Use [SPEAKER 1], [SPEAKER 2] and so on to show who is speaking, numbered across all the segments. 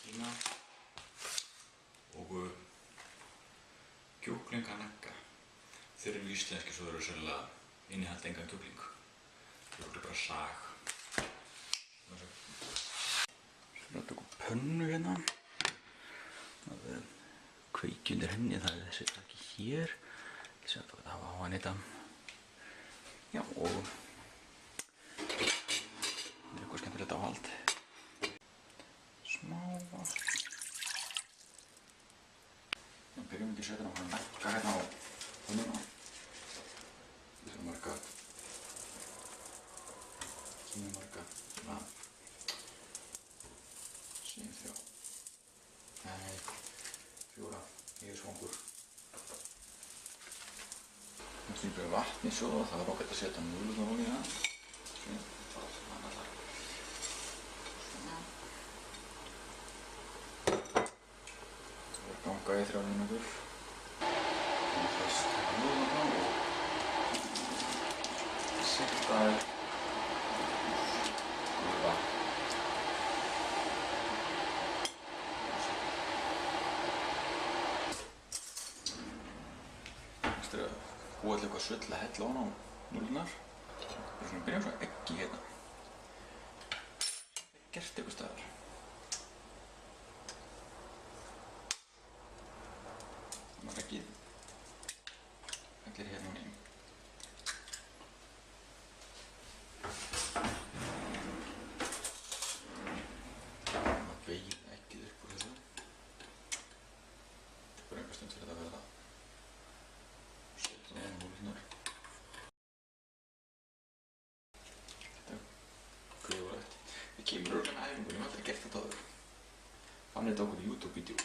[SPEAKER 1] Kína og kjúklinganagga. Þeir eru íslenski svo þeir eru sérlega innihalda engan kjúkling. Þeir eru bara sag. Svo er þetta pönnu hérna. Það er kveiki undir henni, það er þessi ekki hér. Ég sé að það hafa á hann þetta. Já, og það er eitthvað skemmtilegt áhald. Smá vatn. Nú byrjum við ekki að setja hann að nagga hérna á pönnuna. Við þurfum marga svona 7-3. Nei, 4 yfirsvangur. Nú stýpum við vatni svo og það er ágætt að setja núðlurnar ofan í það. Það er ganga í 3 mínútur. Þannig að það taka núðlurnar og setja gula. Næst er að búa til eitthvað sull að hella ofan á núðlurnar. Við byrjum svo eggi hérna. Gert eitthvað staðar. Þannig að eggið hellir hérna inn í. Þannig að beygja eggið upp úr þessu. Það er bara einhver stund fyrir þetta að verða. Setja það á núðlurnar. Við kemur örugglega með æfingu, ég hef aldrei gert þetta áður. Fann þetta okkur í YouTube-vídeó.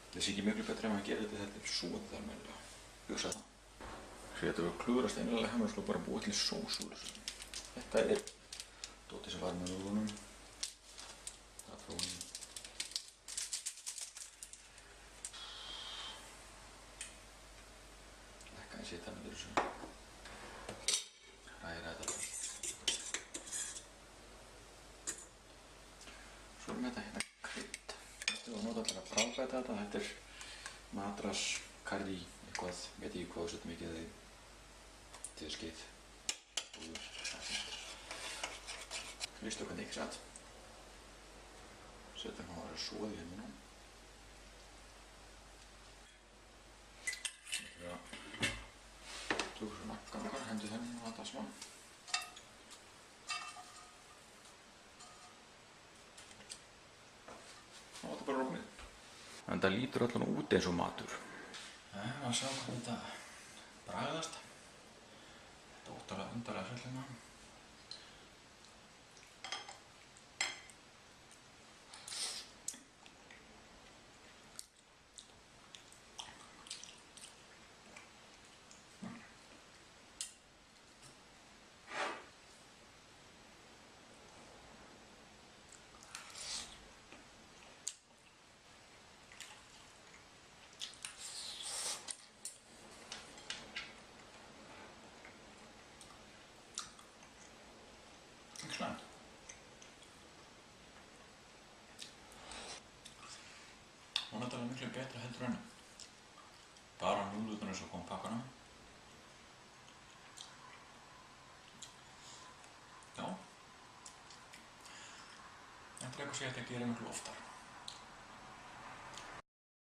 [SPEAKER 1] Það sé ekki miklu betra ef maður gerir þetta þegar þetta er soðið almennilega. Hugsa það. Þetta var klúðrast einlega hefði maður bara búið til sós úr þessu. Þetta er dótið sem var með núðlunum. Það er frónin. Lækka aðeins hitann undir þessu. Hræra þetta bara. Svo erum við þetta hérna krydd. Þetta var notað til að bráðbæta þetta. Þetta er madras, karrí, eitthvað, veit ekki hvað við setjum mikið í skeið. Hlustu hvernig ekki satt. Setjum hann að vera soðið hérna. Tökum svo naggan okkar, hendum þennan og þetta smá. Og þetta er bara róknið. Þetta lítur allan út eins og matur. Að sjá hvernig þetta bragðast. Þetta óttalega undarlega svolítið. Ekki slæmt. Hún er þetta miklu betra heldur en bara núðlurnar eins og kom pakkanum. Já. Þetta er eitthvað sem ég ætti að gera miklu oftar.